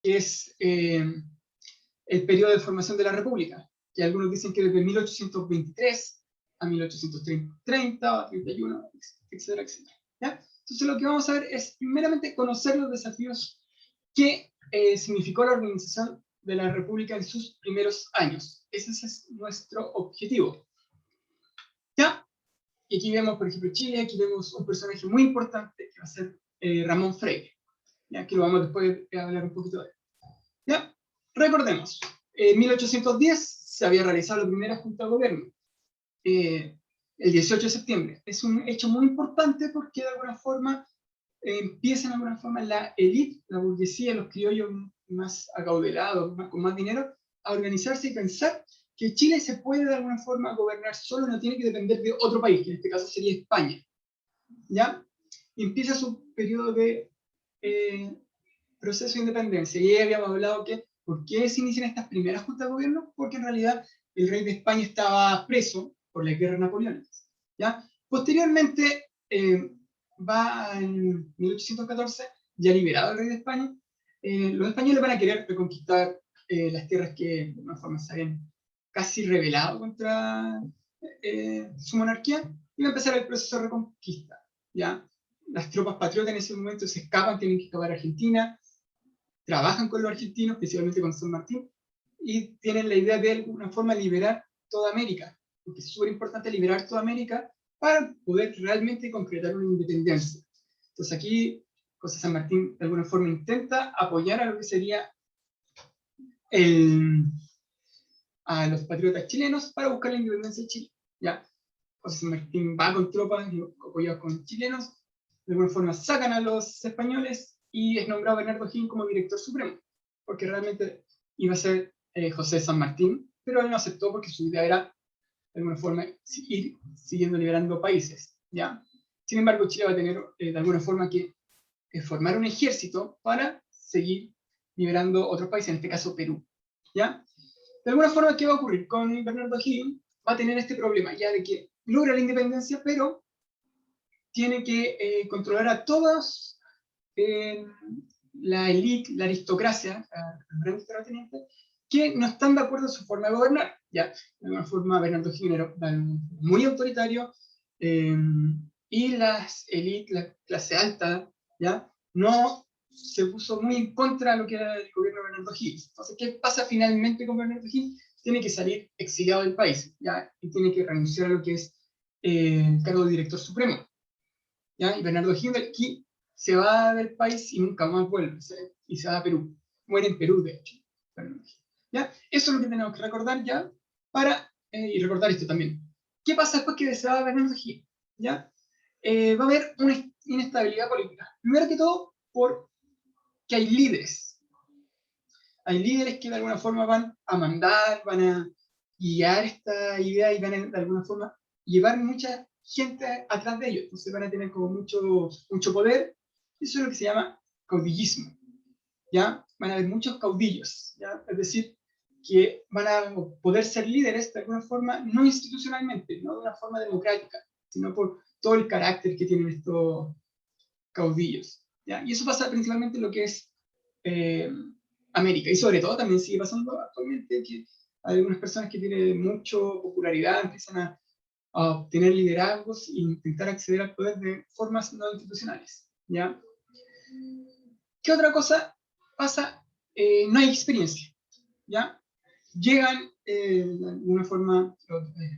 que es el periodo de formación de la República, que algunos dicen que desde 1823 a 1830 o 31, etcétera, etcétera. ¿Ya? Entonces lo que vamos a ver es primeramente conocer los desafíos que significó la organización de la República en sus primeros años. Ese es nuestro objetivo. ¿Ya? Y aquí vemos, por ejemplo, Chile, aquí vemos un personaje muy importante que va a ser Ramón Freire, ¿ya? Que lo vamos después a hablar un poquito de él. ¿Ya? Recordemos, en 1810 se había realizado la primera Junta de Gobierno, el 18 de septiembre. Es un hecho muy importante porque de alguna forma empiezan de alguna forma la élite, la burguesía, los criollos más acaudalados, con más dinero, a organizarse y pensar que Chile se puede de alguna forma gobernar solo, no tiene que depender de otro país, que en este caso sería España. ¿Ya? Y empieza su periodo de proceso de independencia. Y ya habíamos hablado que, ¿por qué se inician estas primeras juntas de gobierno? Porque en realidad el rey de España estaba preso por las guerras napoleónicas. ¿Ya? Posteriormente, va en 1814, ya liberado el rey de España, los españoles van a querer reconquistar las tierras que de alguna forma se habían casi rebelado contra su monarquía, y va a empezar el proceso de reconquista. ¿Ya? Las tropas patriotas en ese momento se escapan, tienen que escapar a Argentina, trabajan con los argentinos, principalmente con San Martín, y tienen la idea de alguna forma liberar toda América, porque es súper importante liberar toda América para poder realmente concretar una independencia. Entonces aquí José San Martín de alguna forma intenta apoyar a lo que sería a los patriotas chilenos para buscar la independencia de Chile. ¿Ya? José San Martín va con tropas apoyados con chilenos, de alguna forma sacan a los españoles y es nombrado Bernardo O'Higgins como director supremo, porque realmente iba a ser José San Martín, pero él no aceptó porque su idea era de alguna forma ir siguiendo liberando países. ¿Ya? Sin embargo, Chile va a tener de alguna forma que formar un ejército para seguir liberando otros países, en este caso Perú. ¿Ya? De alguna forma, ¿qué va a ocurrir? Con Bernardo O'Higgins va a tener este problema ya de que logra la independencia, pero tiene que controlar a todos, la élite, la aristocracia, los grandes terratenientes, que no están de acuerdo en su forma de gobernar. ¿Ya? De alguna forma, Bernardo O'Higgins era muy autoritario, y las élites, la clase alta, ¿ya? No se puso muy en contra de lo que era el gobierno de Bernardo O'Higgins. Entonces, ¿qué pasa finalmente con Bernardo O'Higgins? Tiene que salir exiliado del país, ¿ya? Y tiene que renunciar a lo que es el cargo de director supremo. ¿Ya? Y Bernardo O'Higgins aquí se va del país y nunca más vuelve, y se va a Perú. Muere en Perú, de hecho. ¿Ya? Eso es lo que tenemos que recordar ya, para, y recordar esto también. ¿Qué pasa después que se va Bernardo O'Higgins? ¿Ya? Va a haber una inestabilidad política. Primero que todo, porque hay líderes. Hay líderes que de alguna forma van a mandar, van a guiar esta idea y van a de alguna forma llevar mucha gente atrás de ellos. Entonces van a tener como mucho poder. Eso es lo que se llama caudillismo. ¿Ya? Van a haber muchos caudillos. ¿Ya? Es decir, que van a poder ser líderes de alguna forma, no institucionalmente, no de una forma democrática, sino por todo el carácter que tienen estos caudillos. ¿Ya? Y eso pasa principalmente en lo que es América, y sobre todo también sigue pasando actualmente que hay algunas personas que tienen mucha popularidad, empiezan a obtener liderazgos e intentar acceder al poder de formas no institucionales. ¿Ya? ¿Qué otra cosa pasa? No hay experiencia. ¿Ya? Llegan de alguna forma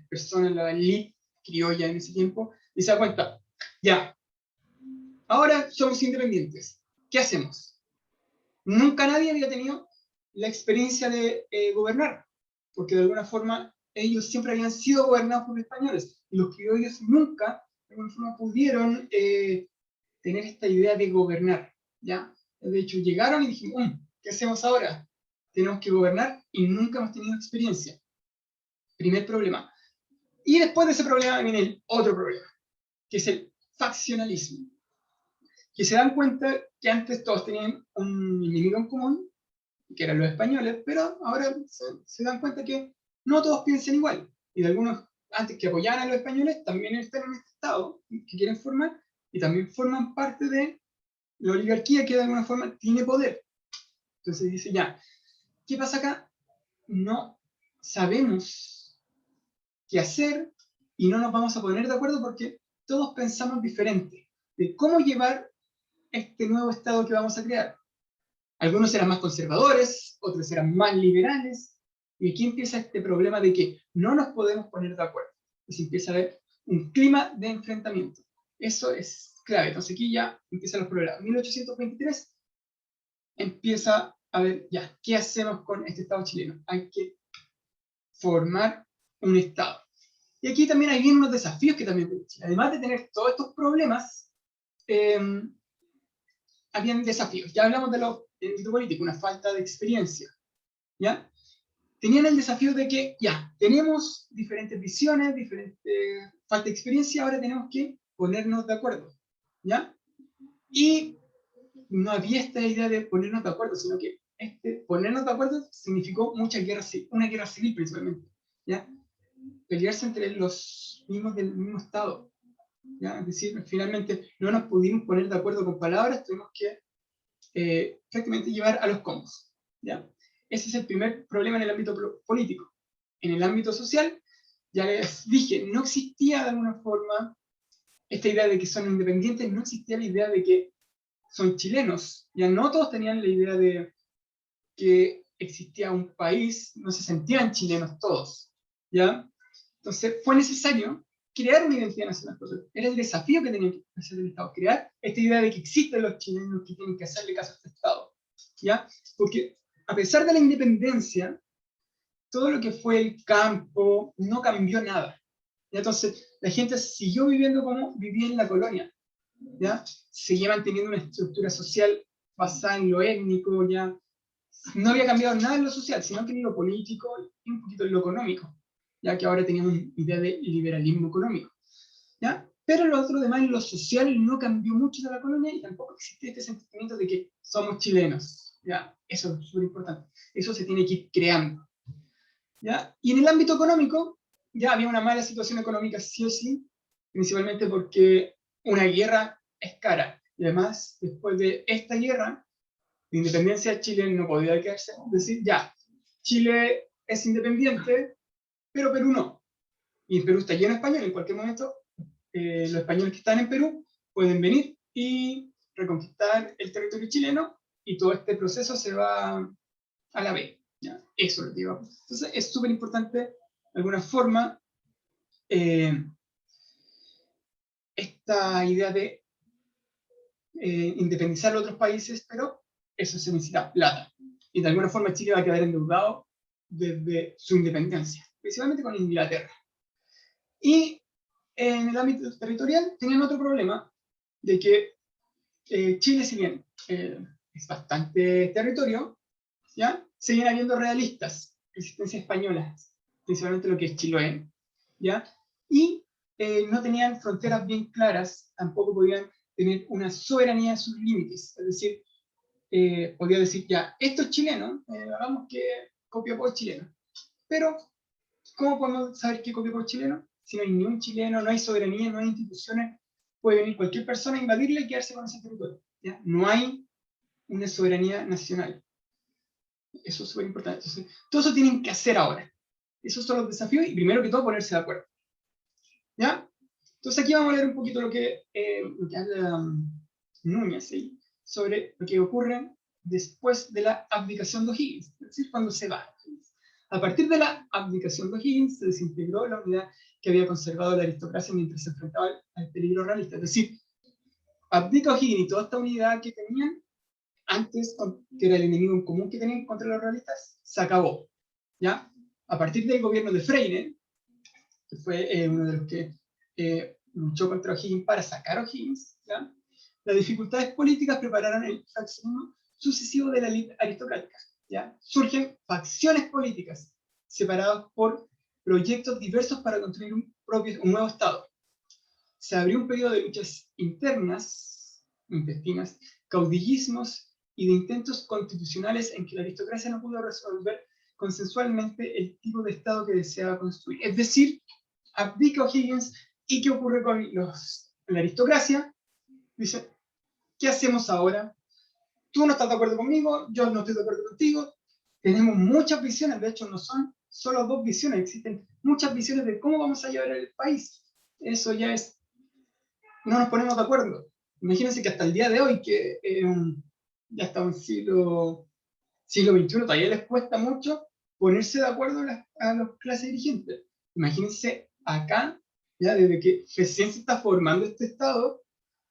personas, la elite criolla en ese tiempo, y se da cuenta, ya, ahora somos independientes, ¿qué hacemos? Nunca nadie había tenido la experiencia de gobernar, porque de alguna forma ellos siempre habían sido gobernados por los españoles, y los criollos nunca, de alguna forma, pudieron tener esta idea de gobernar, ¿ya? De hecho, llegaron y dijimos, ¿qué hacemos ahora? Tenemos que gobernar y nunca hemos tenido experiencia. Primer problema. Y después de ese problema viene el otro problema, que es el faccionalismo. Que se dan cuenta que antes todos tenían un enemigo en común, que eran los españoles, pero ahora se dan cuenta que no todos piensan igual. Y de algunos, antes que apoyaban a los españoles, también están en este estado que quieren formar, y también forman parte de la oligarquía que de alguna forma tiene poder. Entonces dice, ya, ¿qué pasa acá? No sabemos qué hacer y no nos vamos a poner de acuerdo porque todos pensamos diferente de cómo llevar este nuevo Estado que vamos a crear. Algunos eran más conservadores, otros eran más liberales, y aquí empieza este problema de que no nos podemos poner de acuerdo. Y se empieza a ver un clima de enfrentamiento. Eso es clave. Entonces aquí ya empiezan los problemas. 1823 empieza a ver, ya, ¿qué hacemos con este Estado chileno? Hay que formar un Estado. Y aquí también hay unos desafíos que también, además de tener todos estos problemas, habían desafíos. Ya hablamos de lo político, una falta de experiencia. ¿Ya? Tenían el desafío de que, ya, tenemos diferentes visiones, falta de experiencia, ahora tenemos que ponernos de acuerdo. ¿Ya? Y no había esta idea de ponernos de acuerdo, sino que ponernos de acuerdo significó una guerra civil principalmente. ¿Ya? Pelearse entre los mismos del mismo Estado. ¿Ya? Es decir, finalmente no nos pudimos poner de acuerdo con palabras, tuvimos que prácticamente llevar a los combos. ¿Ya? Ese es el primer problema en el ámbito político. En el ámbito social, ya les dije, no existía de alguna forma esta idea de que son independientes, no existía la idea de que son chilenos. Ya no todos tenían la idea de que existía un país, no se sentían chilenos todos. ¿Ya? Entonces fue necesario crear una identidad nacional. Era el desafío que tenía que hacer el Estado, crear esta idea de que existen los chilenos que tienen que hacerle caso a este Estado. ¿Ya? Porque a pesar de la independencia, todo lo que fue el campo no cambió nada. ¿Ya? Entonces la gente siguió viviendo como vivía en la colonia. ¿Ya? Seguía manteniendo una estructura social basada en lo étnico, ¿ya? No había cambiado nada en lo social, sino que en lo político y un poquito en lo económico, ya que ahora teníamos una idea de liberalismo económico. ¿Ya? Pero lo otro demás, en lo social, no cambió mucho de la colonia y tampoco existe este sentimiento de que somos chilenos. ¿Ya? Eso es súper importante. Eso se tiene que ir creando. ¿Ya? Y en el ámbito económico, ya había una mala situación económica sí o sí, principalmente porque una guerra es cara. Y además, después de esta guerra, la independencia, Chile no podía quedarse, decir, ya, Chile es independiente, pero Perú no. Y Perú está lleno de españoles, en cualquier momento los españoles que están en Perú pueden venir y reconquistar el territorio chileno y todo este proceso se va a la B. ¿Ya? Eso lo digo. Entonces es súper importante, de alguna forma, esta idea de independizar a otros países, pero eso se necesita plata. Y de alguna forma Chile va a quedar endeudado desde su independencia, principalmente con Inglaterra. Y en el ámbito territorial tenían otro problema, de que Chile, si bien es bastante territorio, ¿ya? Seguían habiendo realistas, resistencia española, principalmente lo que es Chiloé, ¿ya? Y no tenían fronteras bien claras, tampoco podían tener una soberanía en sus límites, es decir, podía decir, ya, esto es chileno, hagamos que Copiapó es chileno, pero ¿cómo podemos saber qué Copiapó es chileno? Si no hay ni un chileno, no hay soberanía, no hay instituciones, puede venir cualquier persona a invadirle y quedarse con ese territorio, ¿ya? No hay una soberanía nacional. Eso es súper importante. Entonces, todo eso tienen que hacer ahora. Esos son los desafíos y primero que todo ponerse de acuerdo. ¿Ya? Entonces aquí vamos a leer un poquito lo que habla Núñez ¿sí? Sobre lo que ocurre después de la abdicación de O'Higgins, es decir, cuando se va. A partir de la abdicación de O'Higgins se desintegró la unidad que había conservado la aristocracia mientras se enfrentaba al peligro realista. Es decir, abdica O'Higgins y toda esta unidad que tenían antes, que era el enemigo en común que tenían contra los realistas, se acabó. ¿Ya? A partir del gobierno de Freire, que fue uno de los que luchó contra O'Higgins para sacar a O'Higgins, ¿ya? Las dificultades políticas prepararon el faccionismo sucesivo de la élite aristocrática. ¿Ya? Surgen facciones políticas separadas por proyectos diversos para construir un nuevo Estado. Se abrió un periodo de luchas internas, intestinas, caudillismos y de intentos constitucionales en que la aristocracia no pudo resolver consensualmente el tipo de Estado que deseaba construir. Es decir, abdica O'Higgins y ¿qué ocurre con la aristocracia? Dice, ¿qué hacemos ahora? tú no estás de acuerdo conmigo, yo no estoy de acuerdo contigo, tenemos muchas visiones, de hecho no son solo dos visiones, existen muchas visiones de cómo vamos a llevar el país. Eso ya es, no nos ponemos de acuerdo. Imagínense que hasta el día de hoy, que ya está en siglo XXI, todavía les cuesta mucho ponerse de acuerdo a las clases dirigentes. Imagínense acá, ya desde que recién se está formando este Estado,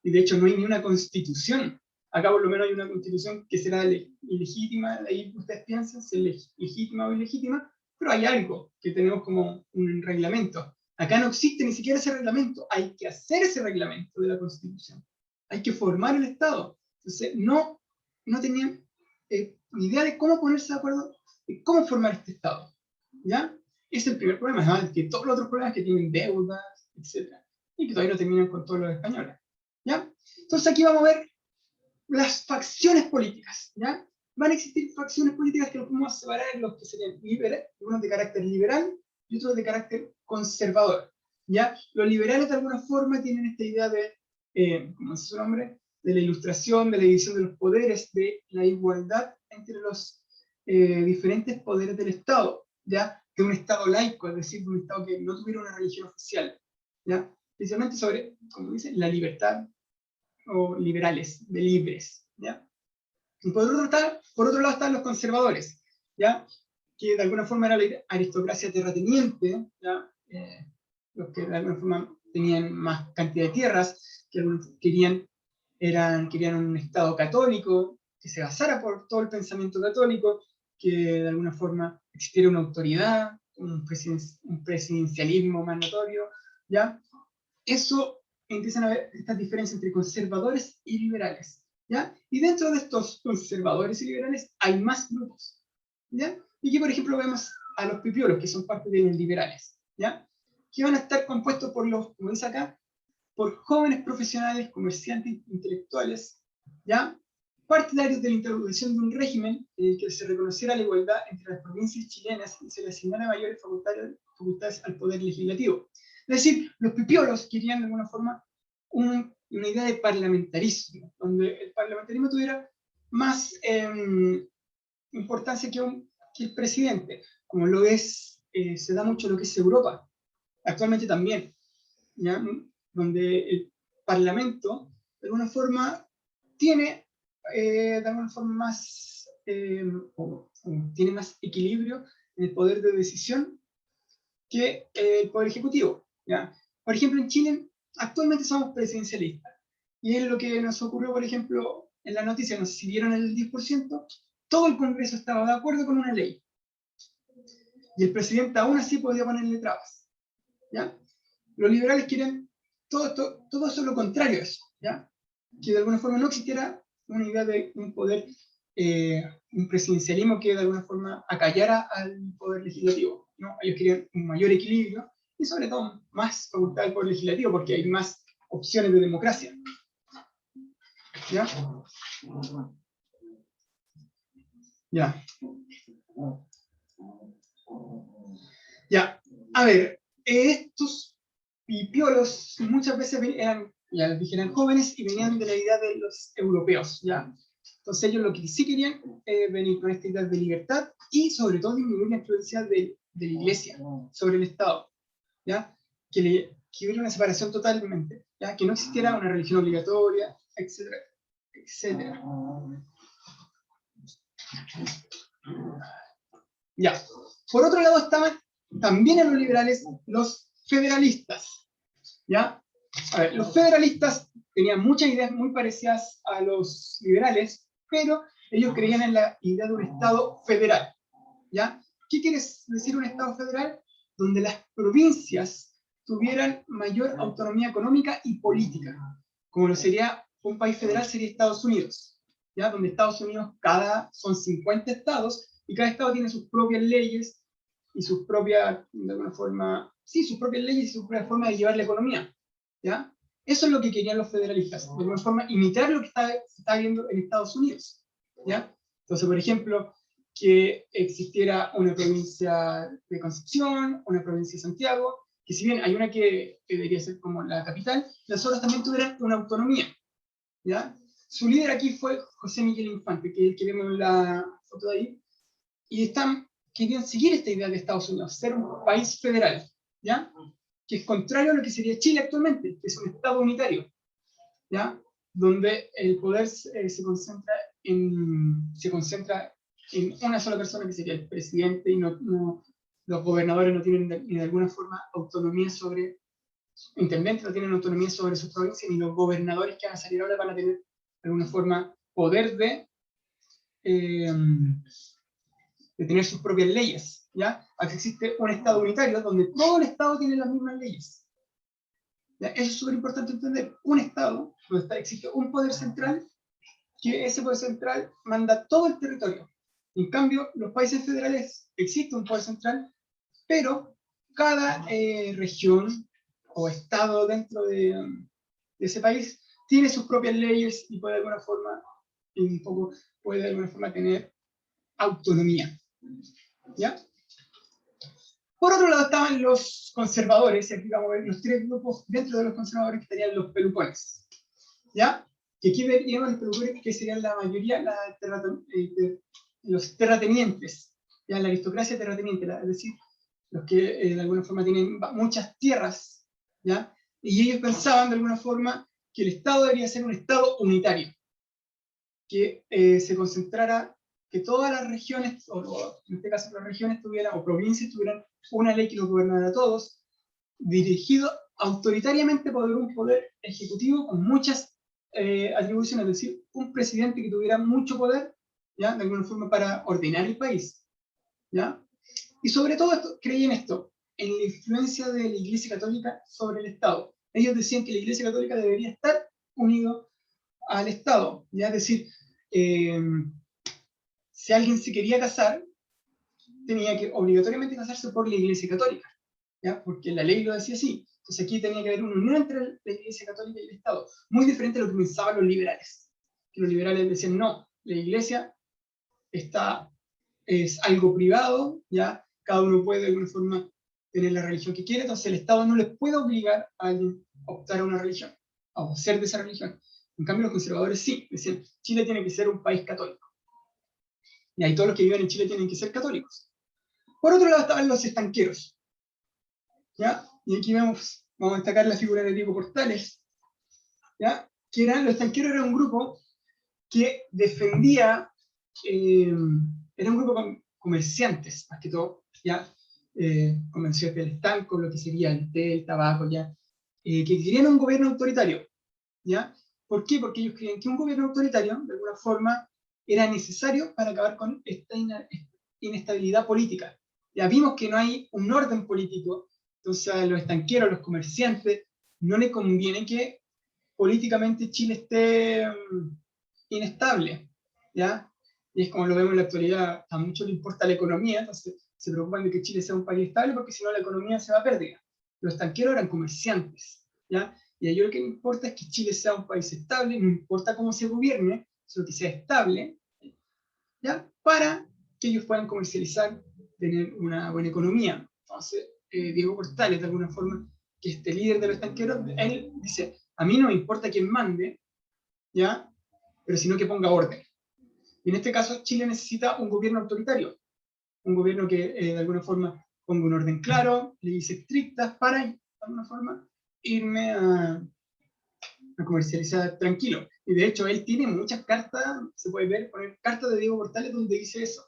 y de hecho no hay ni una constitución. Acá por lo menos hay una constitución que será ilegítima, ahí ustedes piensan si es legítima o ilegítima, pero hay algo que tenemos como un reglamento. Acá no existe ni siquiera ese reglamento, hay que hacer ese reglamento de la constitución. Hay que formar el Estado. Entonces no tenían idea de cómo ponerse de acuerdo, de cómo formar este Estado. ¿Ya? Ese es el primer problema, además que todos los otros problemas que tienen deudas, etc. Y que todavía no terminan con todos los españoles. ¿Ya? Entonces aquí vamos a ver las facciones políticas. ¿Ya? Van a existir facciones políticas que los vamos a separar en los que serían unos de carácter liberal y otros de carácter conservador. ¿Ya? Los liberales de alguna forma tienen esta idea de, como dice su nombre, de la ilustración, de la división de los poderes, de la igualdad entre los diferentes poderes del Estado, ¿ya? De un Estado laico, es decir, de un Estado que no tuviera una religión oficial, ¿ya? Especialmente sobre, como dicen, la libertad, o liberales, de libres, ¿ya? Y por otro lado están los conservadores, ¿ya? Que de alguna forma era la aristocracia terrateniente, ¿ya? Los que de alguna forma tenían más cantidad de tierras, que querían un Estado católico, que se basara por todo el pensamiento católico, que de alguna forma existiera una autoridad, un presidencialismo más notorio, ¿ya? Eso empiezan a ver estas diferencias entre conservadores y liberales, ¿ya? Y dentro de estos conservadores y liberales hay más grupos, ¿ya? Y aquí, por ejemplo, vemos a los pipiolos, que son parte de los liberales, ¿ya? Que van a estar compuestos por los, como dice acá, por jóvenes profesionales, comerciantes, intelectuales, ¿ya? Partidarios de la introducción de un régimen en el que se reconociera la igualdad entre las provincias chilenas y se le asignara mayores facultades al poder legislativo. Es decir, los pipiolos querían de alguna forma una idea de parlamentarismo, donde el parlamentarismo tuviera más importancia que el presidente, como lo es, se da mucho lo que es Europa, actualmente también, ¿ya? Donde el Parlamento, de alguna forma, tiene de alguna forma más, tiene más equilibrio en el poder de decisión que el poder ejecutivo, ¿ya? Por ejemplo, en Chile actualmente somos presidencialistas, y es lo que nos ocurrió, por ejemplo, en la noticia, no sé si vieron el 10%, todo el Congreso estaba de acuerdo con una ley, y el presidente aún así podía ponerle trabas, ¿ya? Los liberales quieren todo eso lo contrario a eso, ¿ya? Que de alguna forma no existiera una idea de un poder, un presidencialismo que de alguna forma acallara al poder legislativo, ¿no? Ellos querían un mayor equilibrio y sobre todo más facultad al poder legislativo porque hay más opciones de democracia, ¿ya? Ya. Ya, a ver, estos pipiolos muchas veces eran, ya les dije, eran jóvenes y venían de la idea de los europeos, ¿ya? Entonces ellos lo que sí querían venir con esta idea de libertad y sobre todo disminuir la influencia de la iglesia sobre el Estado, ¿ya? Que hubiera una separación totalmente, ¿ya? Que no existiera una religión obligatoria, etcétera, etcétera. Ya. Por otro lado estaban también en los liberales los federalistas, ¿ya? A ver, los federalistas tenían muchas ideas muy parecidas a los liberales, pero ellos creían en la idea de un Estado federal, ¿ya? ¿Qué quiere decir un Estado federal? Donde las provincias tuvieran mayor autonomía económica y política, como lo sería un país federal sería Estados Unidos, ¿ya? Donde Estados Unidos son 50 estados y cada estado tiene sus propias leyes y sus propias, de alguna forma, sí, sus propias leyes y su propia forma de llevar la economía, ¿ya? Eso es lo que querían los federalistas, de alguna forma imitar lo que se está viendo en Estados Unidos, ¿ya? Entonces, por ejemplo, que existiera una provincia de Concepción, una provincia de Santiago, que si bien hay una que debería ser como la capital, las otras también tuvieran una autonomía, ¿ya? su líder aquí fue José Miguel Infante, que es el que vemos en la foto de ahí, y querían seguir esta idea de Estados Unidos, ser un país federal, ¿ya? Que es contrario a lo que sería Chile actualmente, que es un Estado unitario, ¿ya? Donde el poder se concentra en una sola persona, que sería el presidente, y los gobernadores no tienen ni de alguna forma autonomía sobre, intendentes no tienen autonomía sobre sus provincias, ni los gobernadores que van a salir ahora van a tener de alguna forma poder de tener sus propias leyes, ¿ya? Aquí existe un Estado unitario donde todo el Estado tiene las mismas leyes. ¿Ya? Eso es súper importante entender. Un Estado donde existe un poder central, que ese poder central manda todo el territorio. En cambio, los países federales existe un poder central, pero cada región o Estado dentro de ese país tiene sus propias leyes y puede de alguna forma, tener autonomía. ¿Ya? Por otro lado estaban los conservadores, y aquí vamos a ver los tres grupos dentro de los conservadores, que estarían los pelucones. ¿Ya? Y aquí veríamos los pelucones, que serían la mayoría los terratenientes, ¿ya? La aristocracia terrateniente, es decir, los que de alguna forma tienen muchas tierras, ¿ya? Y ellos pensaban de alguna forma que el Estado debería ser un Estado unitario, que se concentrara, que todas las regiones, o en este caso las regiones tuvieran, o provincias tuvieran una ley que los gobernara a todos, dirigido autoritariamente por un poder ejecutivo con muchas atribuciones, es decir, un presidente que tuviera mucho poder, ¿ya? De alguna forma para ordenar el país, ¿ya? Y sobre todo creían esto, en la influencia de la Iglesia Católica sobre el Estado. Ellos decían que la Iglesia Católica debería estar unido al Estado, ¿ya? Es decir, si alguien se quería casar, tenía que obligatoriamente casarse por la Iglesia Católica, ¿ya? Porque la ley lo decía así. Entonces aquí tenía que haber una unión entre la Iglesia Católica y el Estado, muy diferente a lo que pensaban los liberales. Que los liberales decían, no, la Iglesia es algo privado, ¿ya? Cada uno puede de alguna forma tener la religión que quiere, entonces el Estado no les puede obligar a alguien a optar a una religión, a ser de esa religión. En cambio los conservadores sí, decían, Chile tiene que ser un país católico. Y ahí todos los que viven en Chile tienen que ser católicos. Por otro lado estaban los estanqueros, ¿ya? Y aquí vamos a destacar la figura de Diego Portales, ¿ya? Los estanqueros era un grupo que defendía, era un grupo con comerciantes, más que todo, ¿ya? Comerciantes del estanco, lo que sería el té, el tabaco, ¿ya? Que querían un gobierno autoritario, ¿ya? ¿Por qué? Porque ellos creían que un gobierno autoritario, de alguna forma, era necesario para acabar con esta inestabilidad política. Ya vimos que no hay un orden político, entonces a los estanqueros, a los comerciantes, no les conviene que políticamente Chile esté inestable, ¿ya? Y es como lo vemos en la actualidad, a muchos les importa la economía, entonces se preocupan de que Chile sea un país estable, porque si no la economía se va a perder. Los estanqueros eran comerciantes, ¿ya? Y a ellos lo que importa es que Chile sea un país estable, no importa cómo se gobierne, sino que sea estable, ¿ya? Para que ellos puedan comercializar, tener una buena economía. Entonces, Diego Portales, de alguna forma, que este líder de los estanqueros, él dice, a mí no me importa quién mande, ¿ya? Pero sino que ponga orden. Y en este caso, Chile necesita un gobierno autoritario, un gobierno que de alguna forma ponga un orden claro, leyes estrictas para, de alguna forma, irme a comercializar tranquilo. Y de hecho, él tiene muchas cartas, se puede ver, poner cartas de Diego Portales donde dice eso.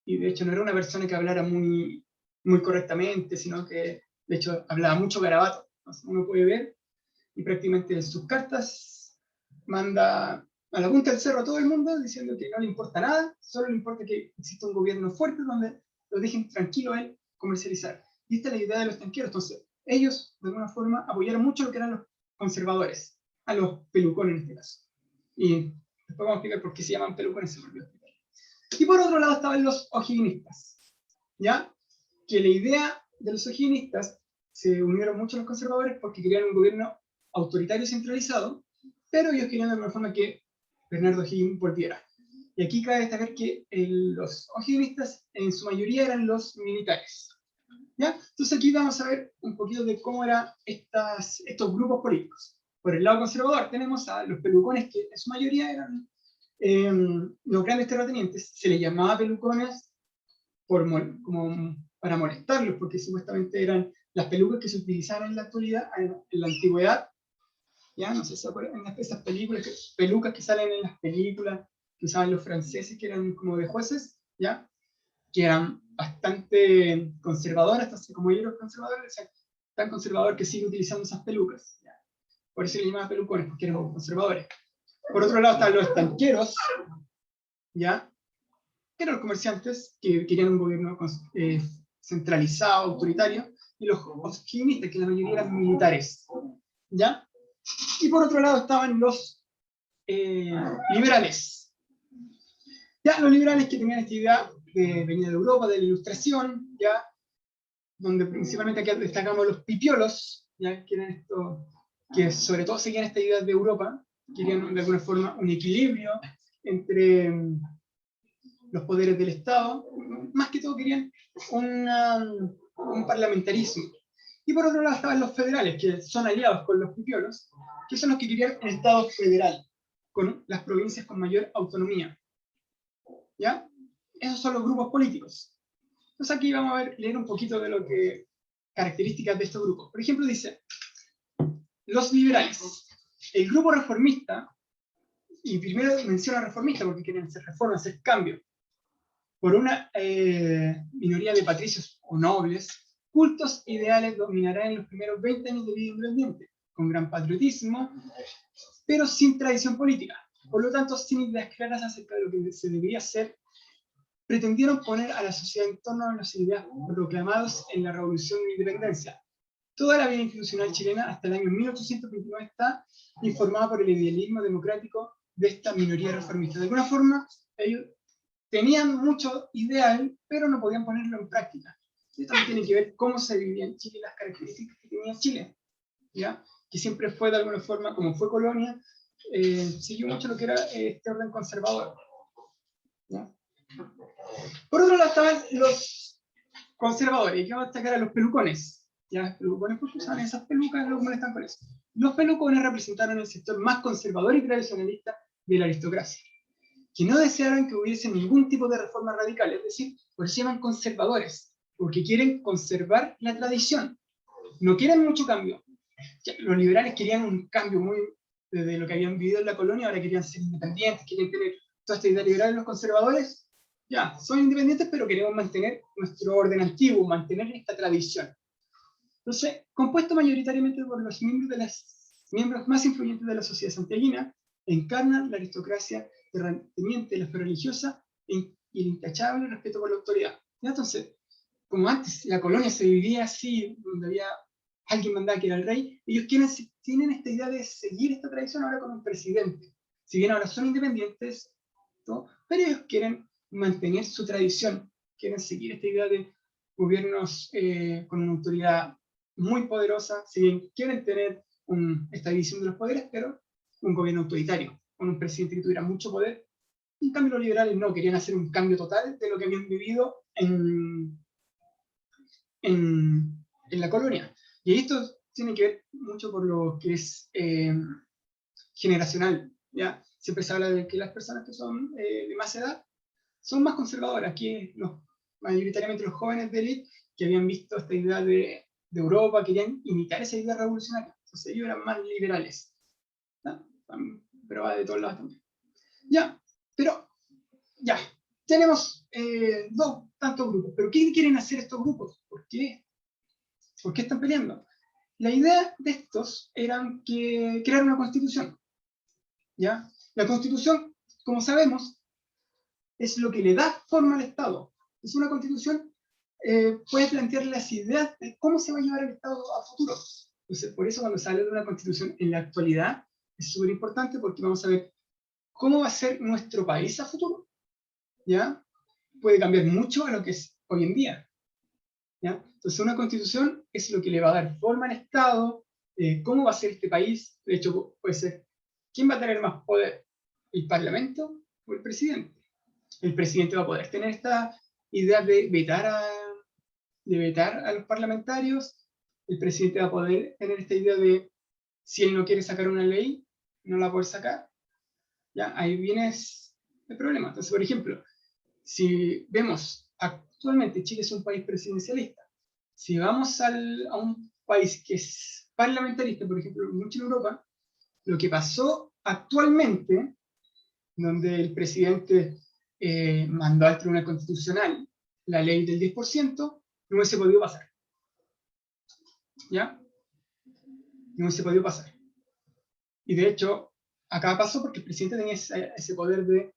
Y de hecho, no era una persona que hablara muy, muy correctamente, sino que, de hecho, hablaba mucho garabato. Entonces, uno puede ver, y prácticamente en sus cartas manda a la punta del cerro a todo el mundo diciendo que no le importa nada, solo le importa que exista un gobierno fuerte donde lo dejen tranquilo a él comercializar. Y esta es la idea de los tanqueros. Entonces, ellos, de alguna forma, apoyaron mucho lo que eran los conservadores, a los pelucones en este caso. Y después vamos a explicar por qué se llaman pelucones, se me olvidó explicar. Y por otro lado estaban los ojiguinistas, ¿ya? Que la idea de los ojiguinistas se unieron mucho a los conservadores porque querían un gobierno autoritario y centralizado, pero ellos querían de alguna forma que Bernardo O'Higgins volviera. Y aquí cabe destacar que los o'higginistas en su mayoría eran los militares, ¿ya? Entonces aquí vamos a ver un poquito de cómo eran estos grupos políticos. Por el lado conservador tenemos a los pelucones, que en su mayoría eran los grandes terratenientes. Se les llamaba pelucones como para molestarlos, porque supuestamente eran las pelucas que se utilizaban en la actualidad, en la antigüedad. Ya, no sé si se acuerdan, en esas películas, pelucas que salen en las películas que usaban los franceses, que eran como de jueces, ¿ya? Que eran bastante conservadoras, entonces como ellos eran conservadores, decían, tan conservador que sigue utilizando esas pelucas. ¿Ya? Por eso le llamaban pelucones, porque eran conservadores. Por otro lado están los estanqueros, ¿ya? Que eran los comerciantes que querían un gobierno centralizado, autoritario, y los obscurantistas, que la mayoría eran militares, ¿ya? Y por otro lado estaban los liberales. Ya, los liberales que tenían esta idea que venía de Europa, de la Ilustración, ya, donde principalmente aquí destacamos los pipiolos, ya, que eran estos, que sobre todo seguían esta idea de Europa, querían de alguna forma un equilibrio entre los poderes del Estado, más que todo querían un parlamentarismo. Y por otro lado estaban los federales, que son aliados con los pipiolos, que son los que querían el Estado federal, con las provincias con mayor autonomía. ¿Ya? Esos son los grupos políticos. Entonces aquí vamos a leer un poquito de lo que características de estos grupos. Por ejemplo, dice, los liberales, el grupo reformista, y primero menciona reformista porque quieren hacer reformas, hacer cambios, por una minoría de patricios o nobles, cultos ideales dominarán en los primeros 20 años de vida independiente, con gran patriotismo, pero sin tradición política. Por lo tanto, sin ideas claras acerca de lo que se debería hacer, pretendieron poner a la sociedad en torno a las ideas proclamadas en la Revolución de Independencia. Toda la vida institucional chilena hasta el año 1829 está informada por el idealismo democrático de esta minoría reformista. De alguna forma, ellos tenían mucho ideal, pero no podían ponerlo en práctica. Esto también tiene que ver cómo se vivía en Chile y las características que tenía Chile, ¿ya? Que siempre fue de alguna forma, como fue colonia, siguió mucho lo que era este orden conservador, ¿ya? Por otro lado estaban los conservadores, y que vamos a destacar a los pelucones. ¿Ya? Los pelucones, porque usaban esas pelucas, no molestan con eso. Los pelucones representaron el sector más conservador y tradicionalista de la aristocracia, que no desearon que hubiese ningún tipo de reforma radical, es decir, por eso se llaman conservadores, porque quieren conservar la tradición, no quieren mucho cambio. Los liberales querían un cambio muy desde lo que habían vivido en la colonia, ahora querían ser independientes, querían tener toda esta idea liberal. Los conservadores, ya, son independientes, pero queremos mantener nuestro orden antiguo, mantener esta tradición. Entonces, compuesto mayoritariamente por los miembros más influyentes de la sociedad santiaguina, encarnan la aristocracia terrateniente, la fe religiosa y el intachable respeto por la autoridad. ¿Ya? Entonces, como antes la colonia se vivía así, donde había alguien mandaba que era el rey, ellos tienen esta idea de seguir esta tradición ahora con un presidente. Si bien ahora son independientes, ¿no? Pero ellos quieren mantener su tradición, quieren seguir esta idea de gobiernos con una autoridad muy poderosa, si bien quieren tener esta división de los poderes, pero un gobierno autoritario, con un presidente que tuviera mucho poder. En cambio, los liberales no, querían hacer un cambio total de lo que habían vivido en la colonia. Y esto tiene que ver mucho por lo que es generacional, ¿ya? Siempre se habla de que las personas que son de más edad son más conservadoras, que mayoritariamente los jóvenes de élite que habían visto esta idea de Europa, querían imitar esa idea revolucionaria. Entonces ellos eran más liberales, ¿no? Pero va de todos lados también. Ya, pero ya, tenemos tantos grupos. ¿Pero qué quieren hacer estos grupos? ¿Por qué? ¿Por qué están peleando? La idea de estos era que crear una constitución. ¿Ya? La constitución, como sabemos, es lo que le da forma al Estado. Es una constitución, puede plantear las ideas de cómo se va a llevar el Estado a futuro. Entonces, por eso cuando se habla de una constitución en la actualidad, es súper importante porque vamos a ver cómo va a ser nuestro país a futuro. ¿Ya? Puede cambiar mucho a lo que es hoy en día. ¿Ya? Entonces una constitución es lo que le va a dar forma al Estado, cómo va a ser este país. De hecho, puede ser, ¿quién va a tener más poder? ¿El Parlamento o el presidente? El presidente va a poder tener esta idea de vetar a los parlamentarios, el presidente va a poder tener esta idea de Si él no quiere sacar una ley, no la puede sacar. ¿Ya? Ahí viene el problema. Entonces, por ejemplo, si vemos, actualmente Chile es un país presidencialista. Si vamos a un país que es parlamentarista, por ejemplo, mucho en Europa, lo que pasó actualmente, donde el presidente mandó al Tribunal Constitucional la ley del 10%, no hubiese podido pasar. ¿Ya? No hubiese podido pasar. Y de hecho, acá pasó porque el presidente tenía ese poder de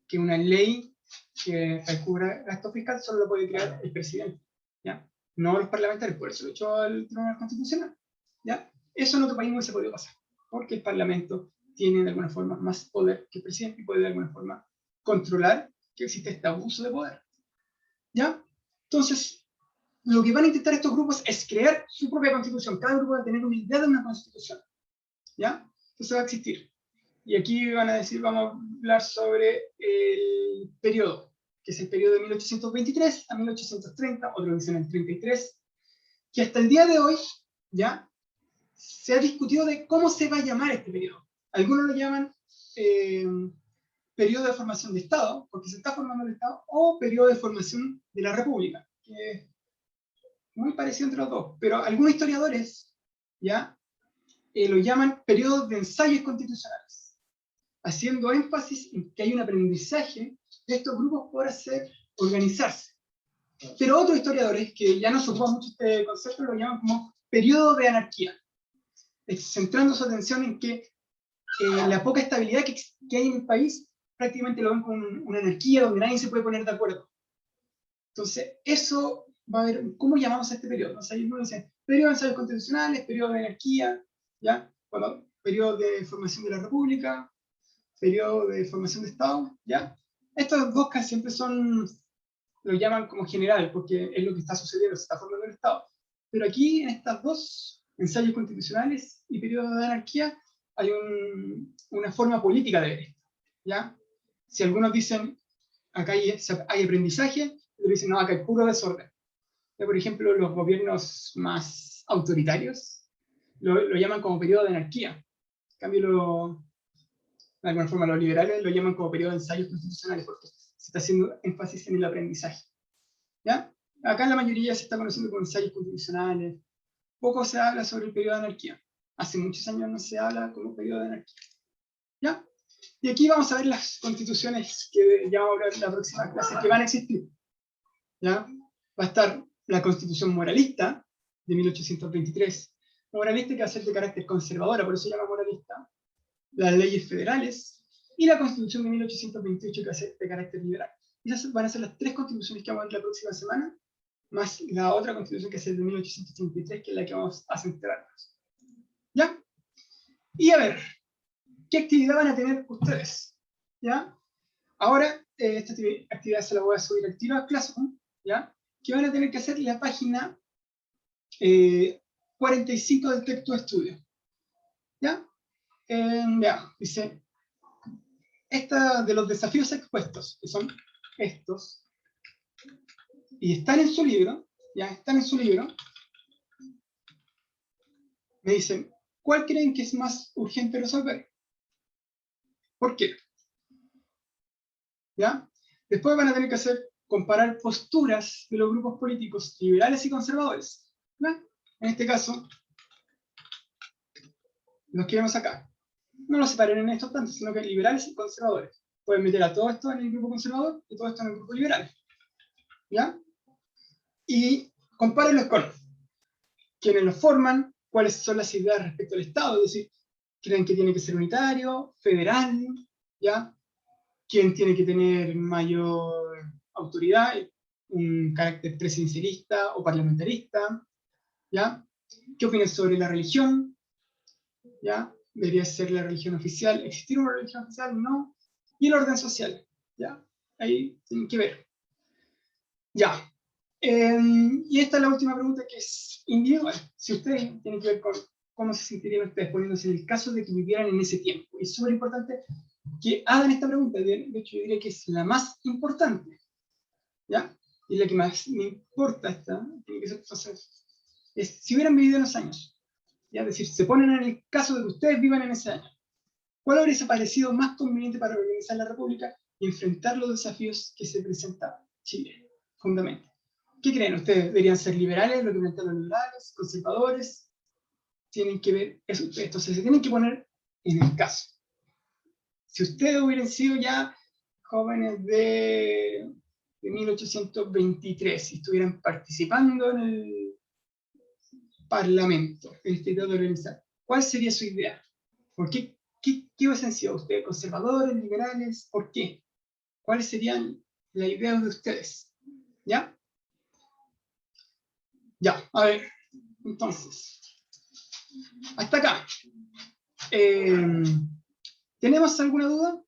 que una ley que cubra gasto fiscal solo lo puede crear el presidente, ¿ya? No los parlamentarios, por eso lo echó al Tribunal Constitucional, ¿ya? Eso en otro país no se podía pasar, porque el Parlamento tiene de alguna forma más poder que el presidente y puede de alguna forma controlar que existe este abuso de poder, ¿ya? Entonces, lo que van a intentar estos grupos es crear su propia constitución. Cada grupo va a tener una idea de una constitución, ¿ya? Entonces va a existir. Y aquí van a decir, vamos a hablar sobre el periodo, que es el periodo de 1823 a 1830, otros dicen el 33, que hasta el día de hoy ya se ha discutido de cómo se va a llamar este periodo. Algunos lo llaman periodo de formación de Estado, porque se está formando el Estado, o periodo de formación de la República, que es muy parecido entre los dos, pero algunos historiadores ya lo llaman periodo de ensayos constitucionales, haciendo énfasis en que hay un aprendizaje de estos grupos por organizarse. Pero otros historiadores, que ya no se ocupan mucho este concepto, lo llaman como periodo de anarquía, centrando su atención en que la poca estabilidad que hay en el país prácticamente lo ven como una anarquía donde nadie se puede poner de acuerdo. Entonces, eso va a ver cómo llamamos a este periodo. Entonces, ahí uno dice periodo de ensayos constitucionales, periodo de anarquía, ¿ya? Bueno, periodo de formación de la República, periodo de formación de Estado, ¿ya? Estos dos casi siempre lo llaman como general, porque es lo que está sucediendo, se está formando el Estado. Pero aquí, en estas dos, ensayos constitucionales y periodo de anarquía, hay una forma política de ver esto, ¿ya? Si algunos dicen, acá hay aprendizaje, otros dicen, no, acá hay puro desorden. ¿Ya? Por ejemplo, los gobiernos más autoritarios lo llaman como periodo de anarquía. En cambio, de alguna forma los liberales lo llaman como periodo de ensayos constitucionales, porque se está haciendo énfasis en el aprendizaje. ¿Ya? Acá en la mayoría se está conociendo como ensayos constitucionales. Poco se habla sobre el periodo de anarquía. Hace muchos años no se habla como periodo de anarquía. ¿Ya? Y aquí vamos a ver las constituciones que ya vamos a hablar en la próxima clase que van a existir. ¿Ya? Va a estar la Constitución Moralista de 1823. Moralista que va a ser de carácter conservadora, por eso se llama moralista. Las leyes federales y la Constitución de 1828 que va a ser de carácter liberal. Esas van a ser las tres constituciones que vamos a ver la próxima semana, más la otra constitución que es el de 1833, que es la que vamos a centrarnos. ¿Ya? Y a ver, ¿qué actividad van a tener ustedes? ¿Ya? Ahora, esta actividad se la voy a subir al tiro a Classroom, ¿ya? Que van a tener que hacer la página 45 del texto de estudio. ¿Ya? Ya, dice, esta de los desafíos expuestos, que son estos, y están en su libro, ya están en su libro, me dicen, ¿cuál creen que es más urgente resolver? ¿Por qué? ¿Ya? Después van a tener que comparar posturas de los grupos políticos liberales y conservadores. ¿Ya? En este caso, los que vemos acá. No los separen en estos tantos, sino que liberales y conservadores. Pueden meter a todo esto en el grupo conservador y todo esto en el grupo liberal. ¿Ya? Y compárenlos con quienes los forman, cuáles son las ideas respecto al Estado, es decir, creen que tiene que ser unitario, federal, ¿ya? ¿Quién tiene que tener mayor autoridad, un carácter presidencialista o parlamentarista? ¿Ya? ¿Qué opinan sobre la religión? ¿Ya? ¿Debería ser la religión oficial? ¿Existir una religión oficial? No. Y el orden social, ¿ya? Ahí tienen que ver. Ya. Y esta es la última pregunta, que es individual. Si ustedes tienen que ver con cómo se sentirían ustedes poniéndose en el caso de que vivieran en ese tiempo. Y es súper importante que hagan esta pregunta. De hecho, yo diría que es la más importante. ¿Ya? Y la que más me importa tiene que ser, entonces, es si hubieran vivido en los años. ¿ya? Es decir, se ponen en el caso de que ustedes vivan en ese año. ¿Cuál habría parecido más conveniente para organizar la República y enfrentar los desafíos que se presentaban? Chile, fundamentalmente. ¿Qué creen ustedes? ¿Deberían ser liberales, lo que plantean los liberales, conservadores? Tienen que ver eso. Entonces se tienen que poner en el caso. Si ustedes hubieran sido ya jóvenes de 1823 y estuvieran participando en el Parlamento, el Instituto de Organizar, ¿cuál sería su idea? ¿Por qué? ¿Qué hubiesen sido ustedes? ¿Conservadores, liberales? ¿Por qué? ¿Cuáles serían las ideas de ustedes? ¿Ya? Ya, a ver, entonces, hasta acá. ¿Tenemos alguna duda?